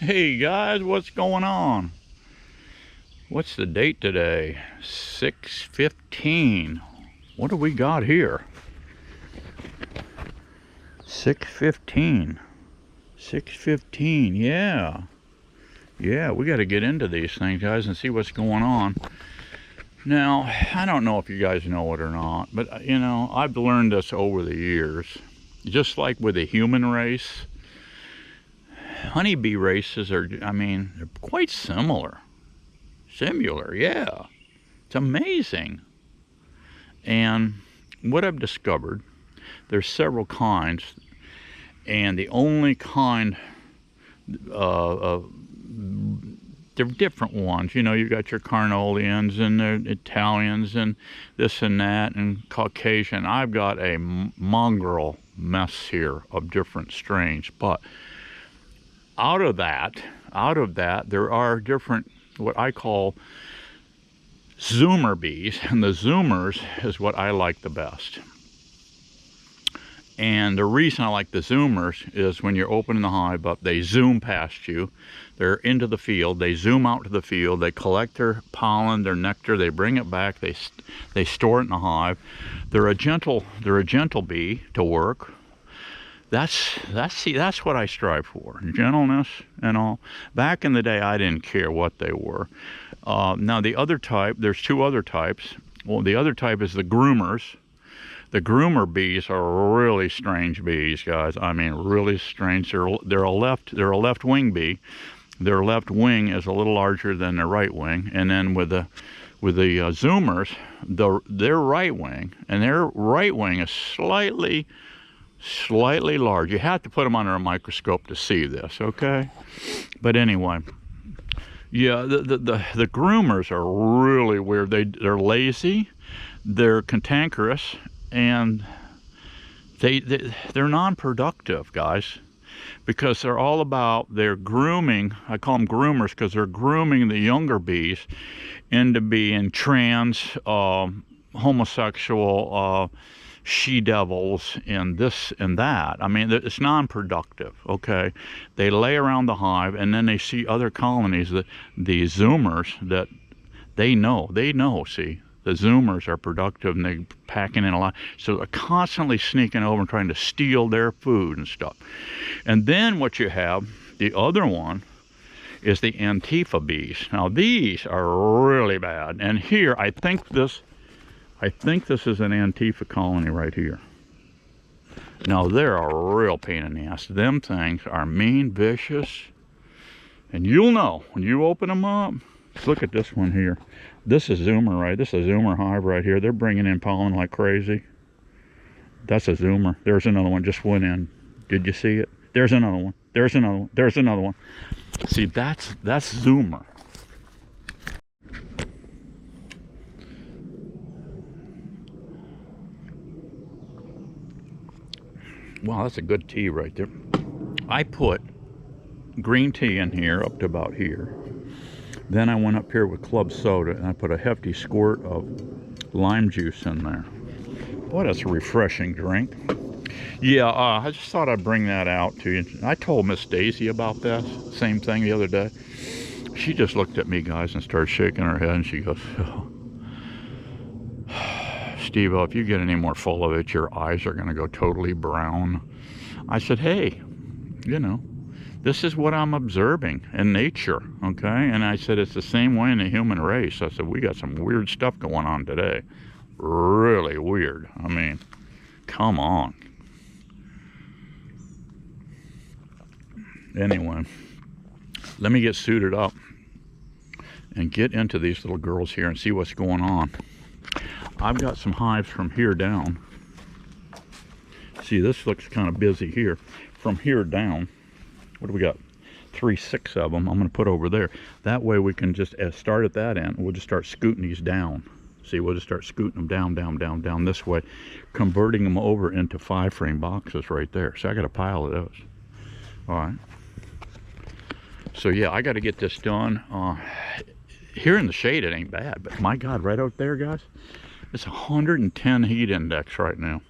Hey guys, what's going on? What's the date today? 6/15. What do we got here? 6/15. 6/15, yeah. Yeah, we got to get into these things, guys, and see what's going on. Now, I don't know if you guys know it or not, but, I've learned this over the years. Just like with the human race, honeybee races are, they're quite similar. Similar, yeah. It's amazing. And what I've discovered, there's several kinds, and the only kind they're different ones. You got your Carnolians and the Italians and this and that and Caucasian. I've got a mongrel mess here of different strains, but out of that, there are different, what I call Zoomer bees, and the Zoomers is what I like the best. And the reason I like the Zoomers is when you're opening the hive up, they zoom past you. They're into the field. They zoom out to the field. They collect their pollen, their nectar. They bring it back. They store it in the hive. They're a gentle bee to work. That's what I strive for, gentleness and all. Back in the day, I didn't care what they were. Now the other type, there's two other types. Well, the other type is the groomers. The Groomer Bees are really strange bees, guys. I mean, really strange. They're a left wing bee. Their left wing is a little larger than their right wing, and then with the Zoomers, their right wing, and their right wing is slightly large. You have to put them under a microscope to see this, okay? But anyway, yeah, the groomers are really weird. They're lazy, they're cantankerous, and they're non-productive, guys, because they're all about their grooming. I call them groomers because they're grooming the younger bees into being trans, homosexual, she-devils, and this and that. I mean, it's non-productive, okay? They lay around the hive, and then they see other colonies, the Zoomers, that they know, see, the Zoomers are productive, and they're packing in a lot. So they're constantly sneaking over and trying to steal their food and stuff. And then what you have, the other one, is the Antifa Bees. Now, these are really bad. And here, I think this is an Antifa colony right here. Now, they're a real pain in the ass. Them things are mean, vicious, and you'll know when you open them up. Look at this one here. This is Zoomer, right? This is a Zoomer hive right here. They're bringing in pollen like crazy. That's a Zoomer. There's another one just went in. Did you see it? There's another one. There's another one. There's another one. See, that's Zoomer. Wow, that's a good tea right there. I put green tea in here up to about here. Then I went up here with club soda, and I put a hefty squirt of lime juice in there. Boy, that's a refreshing drink. Yeah, I just thought I'd bring that out to you. I told Miss Daisy about this, same thing the other day. She just looked at me, guys, and started shaking her head, and she goes, oh, Steve-O, if you get any more full of it, your eyes are going to go totally brown. I said, hey, this is what I'm observing in nature, okay? And I said, it's the same way in the human race. I said, we got some weird stuff going on today. Really weird. I mean, come on. Anyway, let me get suited up and get into these little girls here and see what's going on. I've got some hives from here down. See, this looks kind of busy here. From here down, what do we got? 6 of them I'm going to put over there. That way we can just start at that end. We'll just start scooting these down. See, we'll just start scooting them down this way, converting them over into 5-frame boxes right there. So I got a pile of those. All right. So yeah, I got to get this done. Here in the shade, it ain't bad, but my God, right out there, guys, it's 110 heat index right now.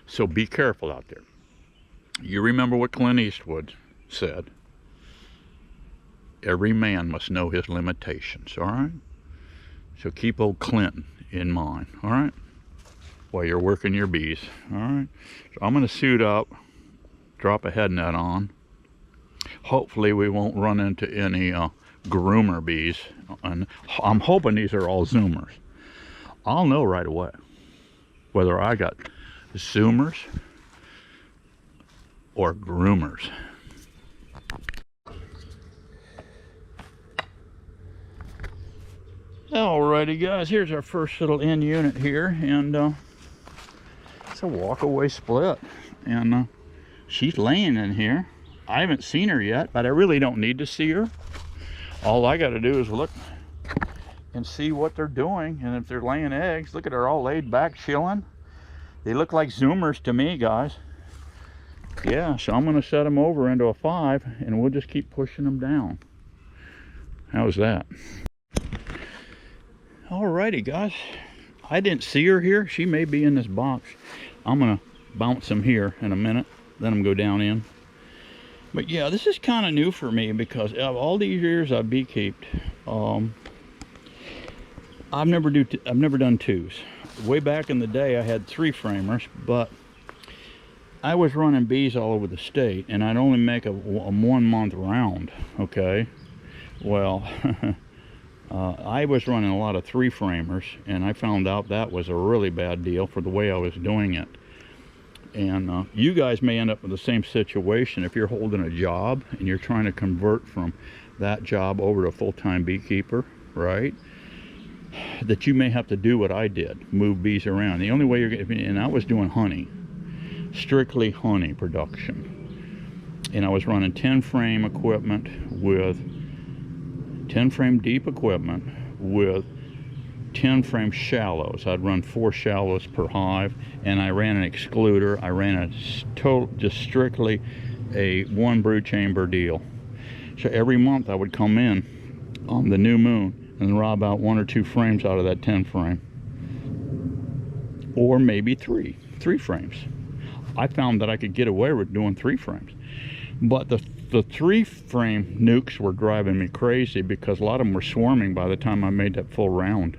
So be careful out there. You remember what Clint Eastwood said. every man must know his limitations, all right? So keep old Clinton in mind, all right? While you're working your bees, all right? So I'm gonna suit up, drop a head net on. Hopefully we won't run into any groomer bees, and I'm hoping these are all zoomers. I'll know right away whether I got zoomers or groomers. Alrighty guys, here's our first little end unit here, and it's a walkaway split, and she's laying in here. I haven't seen her yet, but I really don't need to see her. All I got to do is look and see what they're doing, and if they're laying eggs. Look at her, all laid back, chilling. They look like zoomers to me, guys. Yeah, so I'm going to set them over into a 5, and we'll just keep pushing them down. How's that? Alrighty, guys. I didn't see her here. She may be in this box. I'm going to bounce them here in a minute, let them go down in. But yeah, this is kind of new for me because of all these years I've beekeeped, I've never done 2s. Way back in the day I had 3 framers, but I was running bees all over the state, and I'd only make a 1 month round. Okay, well I was running a lot of 3 framers, and I found out that was a really bad deal for the way I was doing it. And you guys may end up with the same situation if you're holding a job and you're trying to convert from that job over to a full-time beekeeper, right? That you may have to do what I did, move bees around. The only way you're getting, and I was doing honey, strictly honey production. And I was running 10 frame equipment with 10 frame deep equipment with 10 frame shallows. I'd run 4 shallows per hive, and I ran an excluder. I ran a just strictly a 1 brood chamber deal. So every month I would come in on the new moon and rob out 1 or 2 frames out of that 10 frame, or maybe 3 frames. I found that I could get away with doing 3 frames, but the 3 frame nukes were driving me crazy because a lot of them were swarming by the time I made that full round.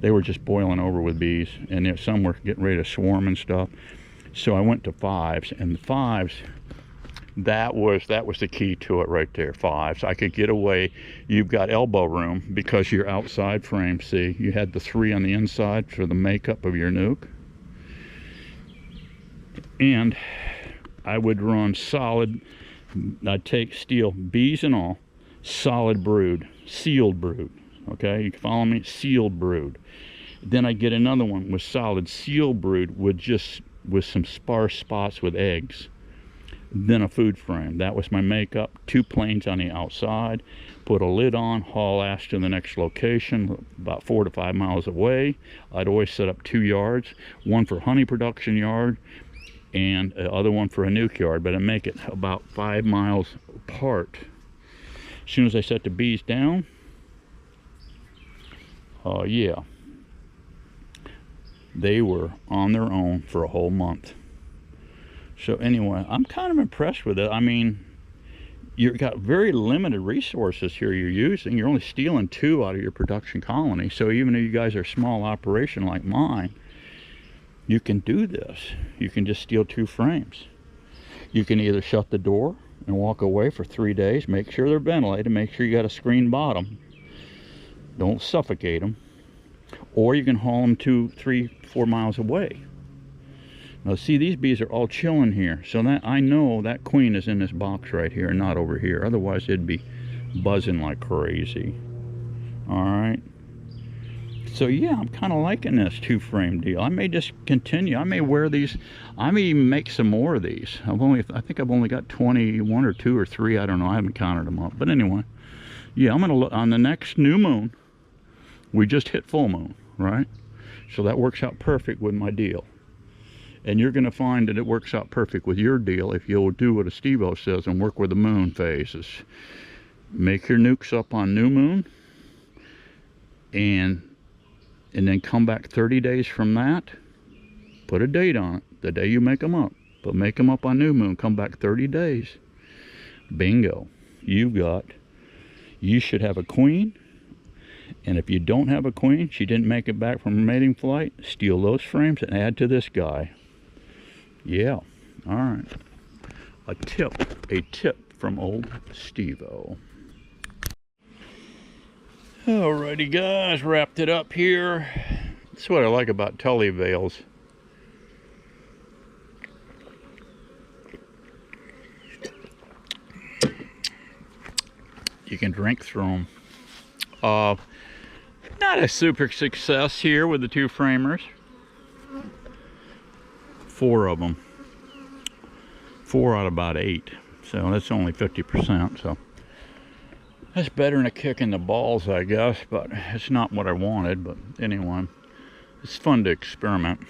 They were just boiling over with bees, and some were getting ready to swarm and stuff. So I went to 5s, and the 5s, that was the key to it right there. 5s, I could get away. You've got elbow room because your outside frame, see, you had the 3 on the inside for the makeup of your nuke. And I would run solid, I'd take steel, bees and all, solid brood, sealed brood. Okay, you follow me? Sealed brood. Then I get another one with solid sealed brood with some sparse spots with eggs. Then a food frame. That was my makeup. 2 planes on the outside. Put a lid on, haul ash to the next location, about 4 to 5 miles away. I'd always set up 2 yards, one for honey production yard and the other one for a nuke yard, but I make it about 5 miles apart. As soon as I set the bees down, yeah, they were on their own for a whole month. So anyway, I'm kind of impressed with it. I mean, you've got very limited resources here you're using. You're only stealing 2 out of your production colony. So even if you guys are a small operation like mine, you can do this. You can just steal 2 frames. You can either shut the door and walk away for 3 days, make sure they're ventilated, make sure you got a screen bottom. Don't suffocate them. Or you can haul them 2, 3, 4 miles away. Now see, these bees are all chilling here. So that I know that queen is in this box right here, not over here. Otherwise it'd be buzzing like crazy. Alright. So yeah, I'm kind of liking this 2 frame deal. I may just continue. I may wear these. I may even make some more of these. I think I've only got 21 or 2 or 3. I don't know. I haven't counted them up. But anyway, yeah, I'm going to look on the next new moon. We just hit full moon, right? So that works out perfect with my deal. And you're going to find that it works out perfect with your deal if you'll do what a Steve-O says and work with the moon phases. Make your nukes up on new moon, and then come back 30 days from that. Put a date on it, the day you make them up. But make them up on new moon, come back 30 days. Bingo. You should have a queen. And if you don't have a queen, she didn't make it back from her mating flight, steal those frames and add to this guy. Yeah, all right. A tip from old Steve-O. Alrighty guys, wrapped it up here. That's what I like about Tully veils. You can drink through them. Not a super success here with the two framers. 4 of them. 4 out of about 8. So that's only 50%. So that's better than a kick in the balls, I guess. But it's not what I wanted. But anyway, it's fun to experiment.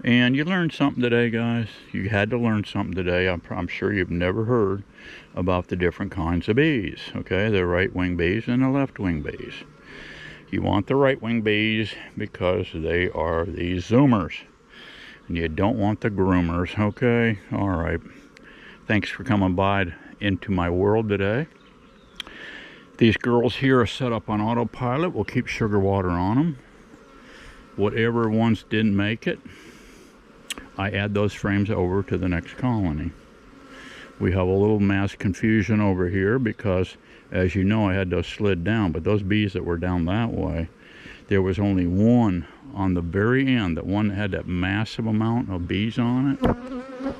And you learned something today, guys. You had to learn something today. I'm sure you've never heard about the different kinds of bees. Okay, the right-wing bees and the left-wing bees. You want the right-wing bees because they are the zoomers. And you don't want the groomers. Okay, all right. Thanks for coming by into my world today. These girls here are set up on autopilot. We'll keep sugar water on them. Whatever ones didn't make it, I add those frames over to the next colony. We have a little mass confusion over here because, as you know, I had those slid down, but those bees that were down that way, there was only one on the very end, that one that had that massive amount of bees on it.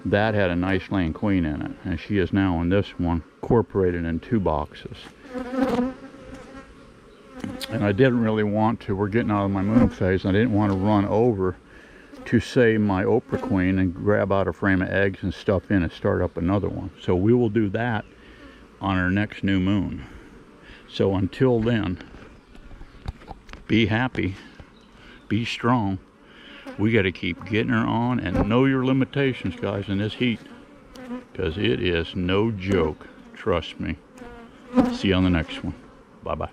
That had a nice laying queen in it, and she is now in this one, incorporated in 2 boxes. And I didn't really want to, we're getting out of my moon phase, and I didn't want to run over to save my Oprah queen and grab out a frame of eggs and stuff in and start up another one. So we will do that on our next new moon. So until then, be happy, be strong. We got to keep getting her on, and know your limitations, guys, in this heat, because it is no joke. Trust me. See you on the next one. Bye-bye.